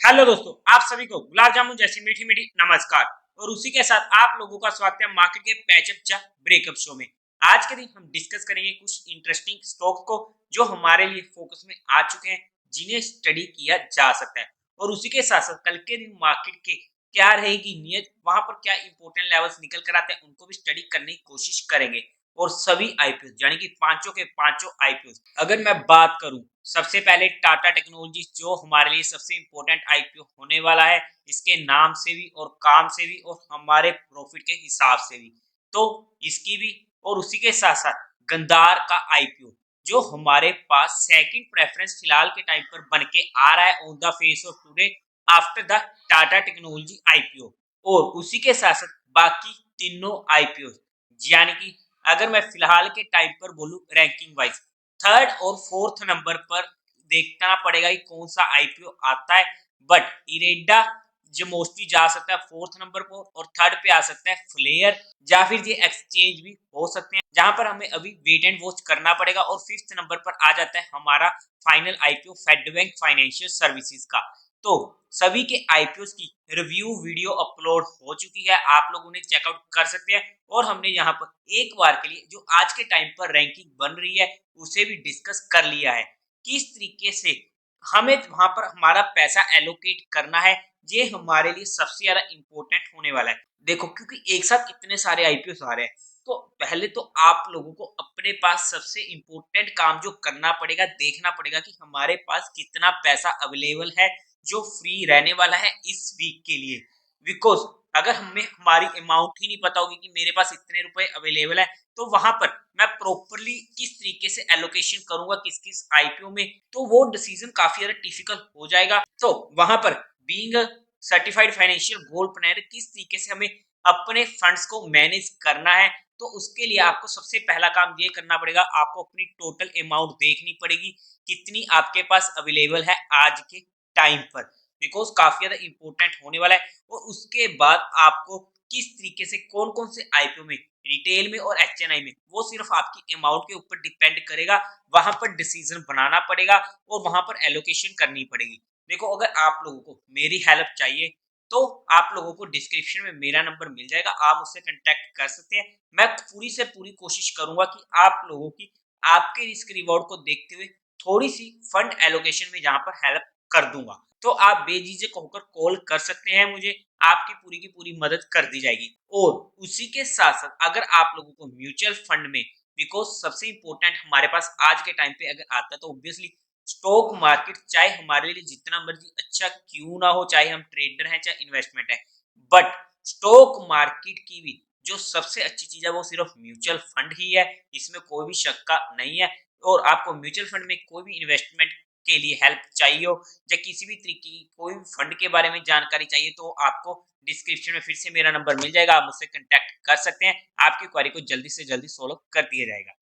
Hello दोस्तों, आप सभी को गुलाब जामुन जैसी मीठी मीठी नमस्कार। और उसी के साथ आप लोगों का स्वागत है मार्केट के पैचअप या ब्रेकअप शो में। आज के दिन हम डिस्कस करेंगे कुछ इंटरेस्टिंग स्टॉक्स को जो हमारे लिए फोकस में आ चुके हैं, जिन्हें स्टडी किया जा सकता है। और उसी के साथ साथ कल के दिन मार्केट के क्या रहेगी नियत, वहां पर क्या इंपॉर्टेंट लेवल्स निकल कर आते हैं, उनको भी स्टडी करने की कोशिश करेंगे। और सभी आईपीओ यानी कि पांचों के पांचों आईपीओ, अगर मैं बात करूं सबसे पहले टाटा टेक्नोलॉजी, जो हमारे लिए सबसे इंपॉर्टेंट आईपीओ होने वाला है, इसके नाम से भी और काम से भी और हमारे प्रॉफिट के हिसाब से भी, तो इसकी भी। और उसी के साथ साथ गंदार का आईपीओ, जो हमारे पास सेकंड प्रेफरेंस फिलहाल के टाइम पर बन के आ रहा है on the face of today after the Tata technology IPO. और उसी के साथ साथ बाकी तीनों आईपीओ, यानी कि अगर मैं फिलहाल के टाइम पर बोलूं रैंकिंग वाइज, थर्ड और फोर्थ नंबर पर देखना पड़ेगा कि कौन सा आईपीओ आता है। बट इरेडा जो मोस्टली जा सकता है फोर्थ नंबर पर, और थर्ड पे आ सकता है फ्लेयर, या फिर ये एक्सचेंज भी हो सकते हैं, जहां पर हमें अभी वेट एंड वॉच करना पड़ेगा। और फिफ्थ नंबर पर आ जाता है हमारा final IPO Fed Bank Financial Services का। तो सभी के आईपीओ की रिव्यू वीडियो अपलोड हो चुकी है, आप लोग उन्हें चेकआउट कर सकते हैं। और हमने यहाँ पर एक बार के लिए जो आज के टाइम पर रैंकिंग बन रही है उसे भी डिस्कस कर लिया है, किस तरीके से हमें वहां पर हमारा पैसा एलोकेट करना है। ये हमारे लिए सबसे ज्यादा इंपॉर्टेंट होने वाला है। देखो, क्योंकि एक साथ इतने सारे आईपीओ आ रहे हैं, तो पहले तो आप लोगों को अपने पास सबसे इंपॉर्टेंट काम जो करना पड़ेगा, देखना पड़ेगा कि हमारे पास कितना पैसा अवेलेबल है जो फ्री रहने वाला है इस वीक के लिए। बिकॉज अगर हमें हमारी अमाउंट ही नहीं पता होगी कि मेरे पास इतने रुपए अवेलेबल है, तो वहां पर मैं प्रॉपरली किस तरीके से एलोकेशन करूंगा किस किस आईपीओ में, तो वो डिसीजन काफी ज्यादा डिफिकल्ट हो जाएगा। तो वहां पर being certified financial goal planner, किस तरीके से हमें अपने फंड्स को मैनेज करना है, तो उसके लिए आपको सबसे पहला काम ये करना पड़ेगा, आपको अपनी टोटल अमाउंट देखनी पड़ेगी कितनी आपके पास अवेलेबल है आज के टाइम पर। बिकॉज काफी ज्यादा इंपॉर्टेंट होने वाला है। और उसके बाद आपको किस तरीके से कौन कौन से आईपीओ में, रिटेल में और एचएनआई में, वो सिर्फ आपकी अमाउंट के ऊपर डिपेंड करेगा। वहां पर डिसीजन बनाना पड़ेगा और वहां पर एलोकेशन करनी पड़ेगी। देखो, अगर आप लोगों को मेरी हेल्प चाहिए तो आप लोगों को डिस्क्रिप्शन में मेरा नंबर मिल जाएगा, आप मुझसे कांटेक्ट कर सकते हैं। मैं पूरी से पूरी कोशिश करूंगा कि आप लोगों की आपके रिस्क रिवॉर्ड को देखते हुए थोड़ी सी फंड एलोकेशन में जहां पर हेल्प कर दूंगा। तो आप बेझिझक होकर कॉल कर सकते हैं मुझे, आपकी पूरी की पूरी मदद कर दी जाएगी। और उसी के साथ साथ अगर आप लोगों को म्यूचुअल फंड में, बिकॉज सबसे इंपॉर्टेंट हमारे पास आज के टाइम पे अगर आता है, तो ऑब्वियसली स्टॉक मार्केट चाहे हमारे लिए जितना मर्जी अच्छा क्यों ना हो, चाहे हम ट्रेडर हैं चाहे इन्वेस्टमेंट है, बट स्टॉक मार्केट की भी जो सबसे अच्छी चीज है वो सिर्फ म्यूचुअल फंड ही है, इसमें कोई भी शक का नहीं है। और आपको म्यूचुअल फंड में कोई भी इन्वेस्टमेंट के लिए हेल्प चाहिए हो या किसी भी तरीके की कोई भी फंड के बारे में जानकारी चाहिए, तो आपको डिस्क्रिप्शन में फिर से मेरा नंबर मिल जाएगा, आप मुझसे कांटेक्ट कर सकते हैं। आपकी क्वेरी को जल्दी से जल्दी सॉल्व कर दिया जाएगा।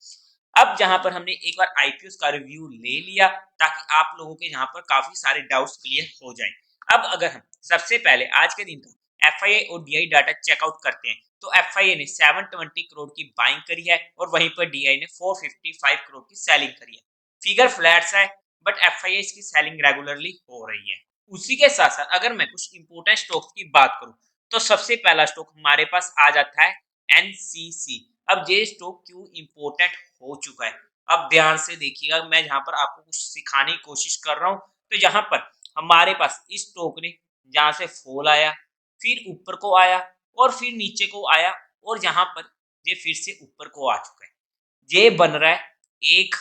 अब जहां पर हमने एक बार आईपीओ का रिव्यू ले लिया, ताकि आप लोगों के यहाँ पर काफी सारे डाउट्स क्लियर हो जाएं। अब अगर हम सबसे पहले आज के दिन का एफआईआई और डीआई डाटा चेकआउट करते हैं, तो एफआईआई ने 720 करोड़ की बाइंग करी है और वहीं पर डीआई ने 455 करोड़ की सेलिंग करी है। फिगर फ्लैट्स है, बट एफआईआई की सेलिंग रेगुलरली हो रही है। उसी के साथ साथ अगर मैं कुछ इंपोर्टेंट स्टॉक्स की बात करूं, तो सबसे पहला स्टॉक हमारे पास आ जाता है एनसीसी। अब ये स्टॉक क्यों इंपॉर्टेंट हो चुका है, अब ध्यान से देखिएगा, मैं यहाँ पर आपको कुछ सिखाने की कोशिश कर रहा हूँ। तो यहाँ पर हमारे पास इस स्टॉक ने जहां से फॉल आया, फिर ऊपर को आया और फिर नीचे को आया, और यहाँ पर ये फिर से ऊपर को आ चुका है। ये बन रहा है एक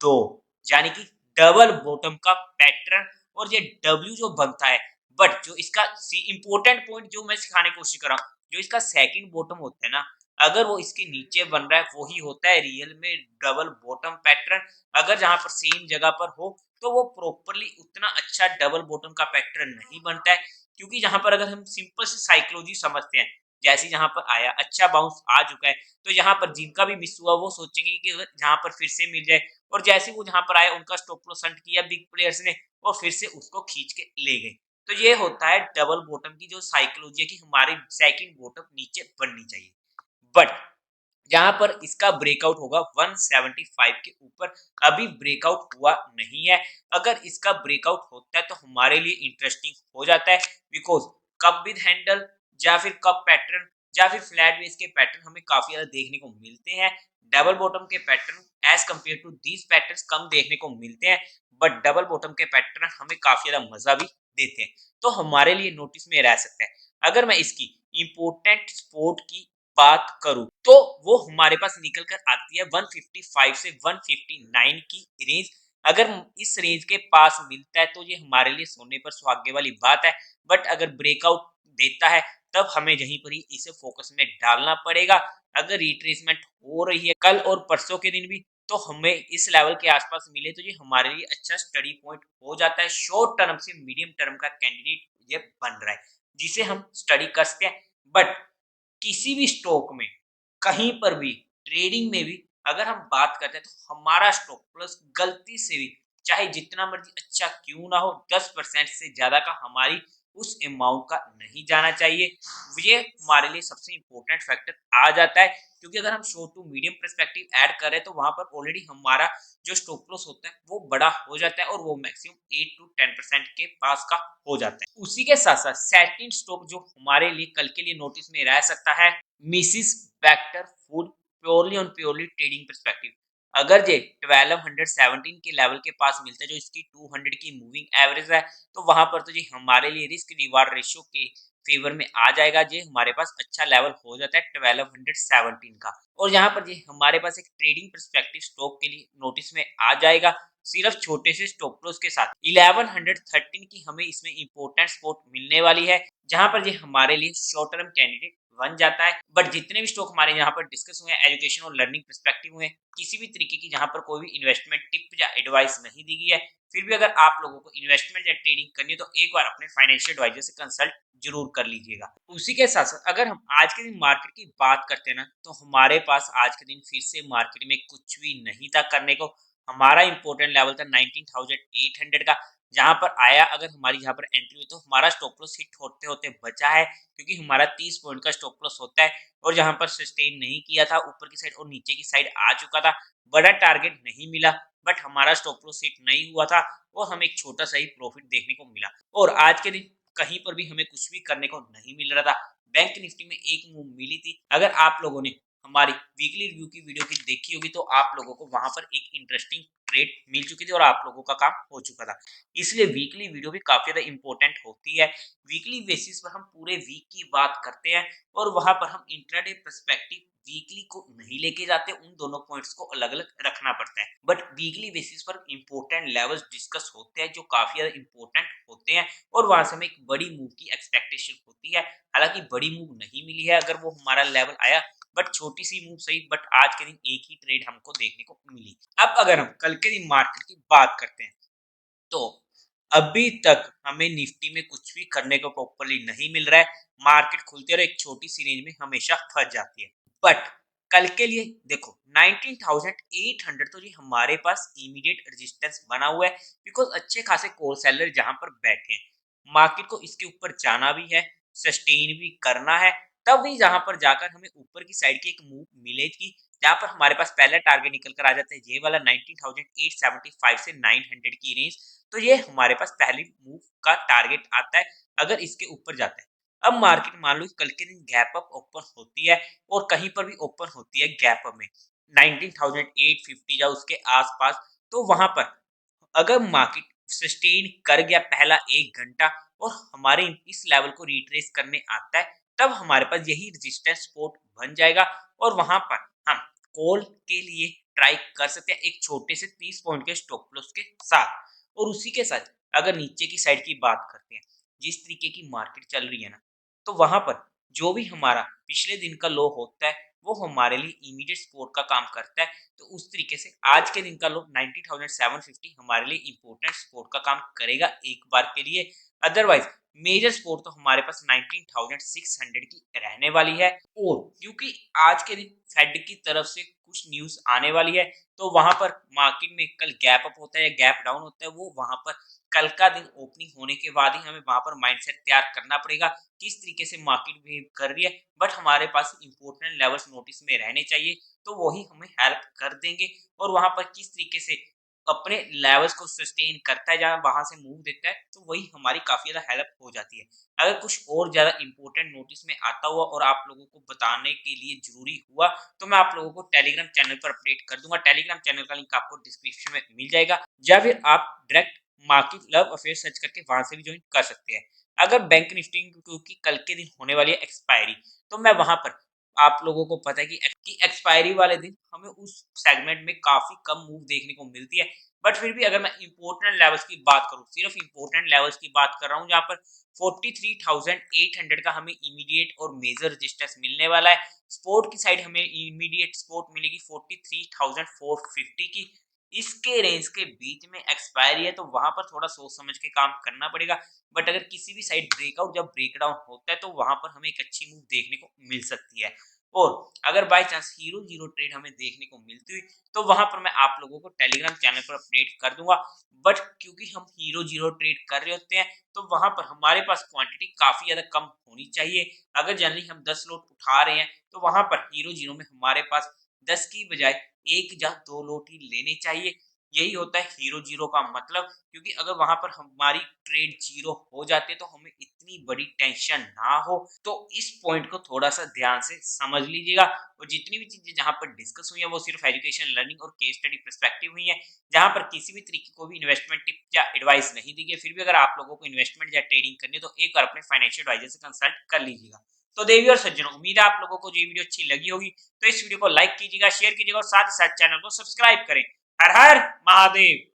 दो, यानी कि डबल बॉटम का पैटर्न। और ये डब्ल्यू जो बनता है, बट जो इसका इंपॉर्टेंट पॉइंट जो मैं सिखाने की कोशिश कर रहा हूँ, जो इसका सेकंड बॉटम होता है ना, अगर वो इसके नीचे बन रहा है, वही होता है रियल में डबल बॉटम पैटर्न। अगर जहां पर सेम जगह पर हो, तो वो प्रॉपरली उतना अच्छा डबल बॉटम का पैटर्न नहीं बनता है। क्योंकि जहां पर अगर हम सिंपल से साइकोलॉजी समझते हैं, जैसे जहां पर आया अच्छा बाउंस आ चुका है, तो यहाँ पर जिनका भी मिस हुआ वो सोचेंगे कि अगर जहां पर फिर से मिल जाए, और जैसे वो जहां पर आया उनका स्टॉप लॉस हंट किया बिग प्लेयर्स ने, और फिर से उसको खींच के ले गए। तो ये होता है डबल बॉटम की जो साइकोलॉजी है, कि हमारी सेकंड बॉटम नीचे बननी चाहिए। बट जहां पर इसका ब्रेकआउट होगा 175 के ऊपर। अभी ब्रेकआउट हुआ नहीं है। अगर इसका ब्रेकआउट होता है तो हमारे लिए इंटरेस्टिंग हो जाता है, बिकॉज कप विद हैंडल या फिर कप पैटर्न या फिर फ्लैट बेस के पैटर्न हमें काफी ज्यादा देखने को मिलते हैं। डबल बॉटम के pattern as compared to these pattern कम देखने को मिलते हैं, बट डबल बॉटम के पैटर्न हमें काफी ज्यादा मजा भी देते हैं, तो हमारे लिए नोटिस में रह सकता है। अगर मैं इसकी इंपोर्टेंट सपोर्ट की बात करूं तो वो हमारे पास निकल कर आती है 155 से 159 की रेंज। अगर इस रेंज के पास मिलता है तो ये हमारे लिए सोने पर सुहागे वाली बात है, बट अगर ब्रेकआउट देता है तब हमें यहीं पर ही इसे फोकस में डालना पड़ेगा। अगर रिट्रेसमेंट हो रही है कल और परसों के दिन भी, तो हमें इस लेवल के आसपास मिले तो ये हमारे लिए अच्छा स्टडी पॉइंट हो जाता है। शॉर्ट टर्म से मीडियम टर्म का कैंडिडेट ये बन रहा है जिसे हम स्टडी कर सकते हैं। बट किसी भी स्टॉक में कहीं पर भी ट्रेडिंग में भी अगर हम बात करते हैं तो हमारा स्टॉक प्लस गलती से भी चाहे जितना मर्जी अच्छा क्यों ना हो 10% से ज्यादा का हमारी उस अमाउंट का नहीं जाना चाहिए। ये हमारे लिए सबसे इंपॉर्टेंट फैक्टर आ जाता है, क्योंकि अगर हम short to medium perspective add करें तो वहां पर ऑलरेडी हमारा जो स्टॉप लॉस होता है वो बड़ा हो जाता है और वो मैक्सिमम 8 टू 10% के पास का हो जाता है। उसी के साथ साथ सेकंड स्टॉक जो हमारे लिए कल के लिए नोटिस में रह सकता है, Mrs Bector food, purely on purely trading perspective. अगर ये 1217 के लेवल के पास मिलता है जो इसकी 200 की मूविंग एवरेज है, तो वहां पर तो ये हमारे लिए रिस्क रिवार्ड रेशियो के फेवर में आ जाएगा। ये हमारे पास अच्छा लेवल हो जाता है 1217 का, और यहाँ पर ये हमारे पास एक ट्रेडिंग पर्सपेक्टिव स्टॉक के लिए नोटिस में आ जाएगा सिर्फ छोटे से स्टॉप लॉस के साथ। 1113 की हमें इसमें इंपॉर्टेंट सपोर्ट मिलने वाली है, जहां पर ये हमारे लिए शॉर्ट टर्म कैंडिडेट बन जाता है। बट जितने भी स्टॉक हमारे यहाँ पर डिस्कस हुए हैं एजुकेशन और लर्निंग पर्सपेक्टिव हुए, किसी भी तरीके की जहां पर कोई भी इन्वेस्टमेंट टिप या एडवाइस नहीं दी गई है। फिर भी अगर आप लोगों को इन्वेस्टमेंट या ट्रेडिंग करनी है तो एक बार अपने फाइनेंशियल एडवाइजर से कंसल्ट जरूर कर लीजिएगा। उसी के साथ साथ अगर हम आज के दिन मार्केट की बात करते हैं ना, तो हमारे पास आज के दिन फिर से मार्केट में कुछ भी नहीं था करने को। हमारा इंपॉर्टेंट लेवल था 19,800 का, जहां पर आया। अगर हमारी यहाँ पर एंट्री हुई तो हमारा स्टॉप लॉस हिट होते होते बचा है, क्योंकि हमारा 30 पॉइंट का स्टॉप लॉस होता है और जहां पर सस्टेन नहीं किया था ऊपर की साइड और नीचे की साइड आ चुका था। बड़ा टारगेट नहीं मिला, बट हमारा स्टॉप लॉस हिट नहीं हुआ था और हमें एक छोटा सा ही प्रॉफिट देखने को मिला। और आज के दिन कहीं पर भी हमें कुछ भी करने को नहीं मिल रहा था। बैंक निफ्टी में एक मूव मिली थी। अगर आप लोगों ने हमारी वीकली रिव्यू की वीडियो की देखी होगी तो आप लोगों को वहां पर एक इंटरेस्टिंग ट्रेड मिल चुकी थी और आप लोगों का काम हो चुका था। इसलिए वीकली वीडियो भी काफी ज्यादा इंपॉर्टेंट होती है। वीकली बेसिस पर हम पूरे वीक की बात करते हैं और वहां पर हम इंट्राडे पर्सपेक्टिव वीकली को नहीं लेके जाते, उन दोनों पॉइंट्स को अलग अलग रखना पड़ता है। बट वीकली बेसिस पर इंपॉर्टेंट लेवल्स डिस्कस होते हैं जो काफी ज्यादा इंपॉर्टेंट होते हैं और वहां से हमें एक बड़ी मूव की एक्सपेक्टेशन होती है। हालांकि बड़ी मूव नहीं मिली है, अगर वो हमारा लेवल आया, बट छोटी सी मूव सही, बट आज के दिन एक ही ट्रेड हमको देखने को मिली। अब अगर हम कल के दिन मार्केट की बात करते हैं तो अभी तक हमें निफ्टी में कुछ भी करने को प्रॉपरली नहीं मिल रहा है। मार्केट खुलती है और एक छोटी सी रेंज में हमेशा फंस जाती है। बट कल के लिए देखो 19,800 तो ये हमारे पास इमीडिएट रेजिस्टेंस बना हुआ है, बिकॉज अच्छे खासे कोर सेलर जहां पर बैठे हैं। मार्केट को इसके ऊपर जाना भी है, सस्टेन भी करना है, तब भी जहां पर जाकर हमें ऊपर की साइड की एक मूव मिलेगी, जहां पर हमारे पास पहला टारगेट निकल कर आ जाता है ये वाला 19,875 से 900 की रेंज। तो ये हमारे पास पहली मूव का टारगेट आता है अगर इसके ऊपर जाता है। अब मार्केट मान लो कल के दिन गैप अप ओपन होती है और कहीं पर भी ओपन होती है गैप अप में 19,850 या उसके आसपास, तो वहां पर अगर मार्केट सस्टेन कर गया पहला 1 घंटा और हमारे इस लेवल को रिट्रेस करने आता है, तब हमारे पास यही रेजिस्टेंस सपोर्ट बन जाएगा और वहां पर हम कॉल के लिए ट्राई कर सकते हैं एक छोटे से 30 पॉइंट के स्टॉप लॉस के साथ। और उसी के साथ अगर नीचे की साइड की बात करते हैं, जिस तरीके की मार्केट चल रही है ना, तो वहां पर जो भी हमारा पिछले दिन का लो होता है वो हमारे लिए इमीडिएट सपोर्ट का काम करता है। तो उस तरीके से आज के दिन का लो 90,750 हमारे लिए इंपॉर्टेंट सपोर्ट का काम करेगा एक बार के लिए। अदरवाइज मेजर सपोर्ट तो हमारे पास 19,600 की रहने वाली है। और क्योंकि आज के दिन फेड की तरफ से कुछ न्यूज आने वाली है, तो वहां पर मार्केट में कल गैप अप होता है या गैप डाउन होता है, वो वहां पर कल का दिन ओपनिंग होने के बाद ही हमें वहां पर माइंडसेट तैयार करना पड़ेगा किस तरीके से मार्केट बिहेव कर रही है। बट हमारे पास इंपॉर्टेंट लेवल्स नोटिस में रहने चाहिए, तो वही हमें हेल्प कर देंगे। और वहां पर किस तरीके से अपने लेवल्स को सस्टेन करता है, जहां वहां से मूव देता है, तो वही हमारी काफी ज्यादा हेल्प हो जाती है। अगर कुछ और ज्यादा इंपॉर्टेंट नोटिस में आता हुआ और आप लोगों को बताने के लिए जरूरी हुआ, तो मैं आप लोगों को टेलीग्राम चैनल पर अपडेट कर दूंगा। टेलीग्राम चैनल का लिंक आपको डिस्क्रिप्शन में मिल जाएगा, या फिर आप direct market love affair search करके वहां से भी ज्वाइन कर सकते हैं। अगर बैंक निफ्टी क्योंकि कल के दिन होने वाली है एक्सपायरी, तो मैं वहां पर आप लोगों को पता है कि एक्सपायरी वाले दिन हमें उस सेगमेंट में काफी कम मूव देखने को मिलती है। बट फिर भी अगर मैं इंपोर्टेंट लेवल्स की बात करूं, सिर्फ इंपोर्टेंट लेवल्स की बात कर रहा हूं, जहां पर 43,800 का हमें इमीडिएट और मेजर रेजिस्टेंस मिलने वाला है। स्पोर्ट की साइड हमें इमीडिएट सपोर्ट मिलेगी 43,450 की। इसके रेंज के बीच में एक्सपायरी है, तो वहां पर थोड़ा सोच समझ के काम करना पड़ेगा। बट अगर किसी भी साइड ब्रेकआउट जब ब्रेकडाउन होता है, तो वहां पर हमें एक अच्छी मूव देखने को मिल सकती है। और अगर by chance hero zero trade हमें देखने को मिलती हुई, तो वहां पर मैं आप लोगों को टेलीग्राम चैनल पर अपडेट कर दूंगा। बट क्योंकि हम हीरो जीरो ट्रेड कर रहे होते हैं, तो वहां पर हमारे पास क्वांटिटी काफी ज्यादा कम होनी चाहिए। अगर जनरली हम 10 लोट उठा रहे हैं, तो वहां पर हीरो जीरो में हमारे पास 10 की बजाय 1 या 2 लोट ही लेने चाहिए। यही होता है हीरो जीरो का मतलब। क्योंकि अगर वहां पर हमारी ट्रेड जीरो हो जाती है, तो हमें इतनी बड़ी टेंशन ना हो। तो इस पॉइंट को थोड़ा सा ध्यान से समझ लीजिएगा। और जितनी भी चीजें जहां पर डिस्कस हुई है, वो सिर्फ एजुकेशन, लर्निंग और केस स्टडी पर्सपेक्टिव हुई है, जहां पर किसी भी तरीके को भी इन्वेस्टमेंट टिप या एडवाइस नहीं दी गई। फिर भी अगर आप लोगों को इन्वेस्टमेंट या ट्रेडिंग करनी है, तो एक बार अपने फाइनेंशियल एडवाइजर से कंसल्ट कर लीजिएगा। तो देवी और सज्जनों, उम्मीद है आप लोगों को ये वीडियो अच्छी लगी होगी। तो इस वीडियो को लाइक कीजिएगा, शेयर कीजिएगा और साथ ही साथ चैनल को सब्सक्राइब करें। हर हर महादेव।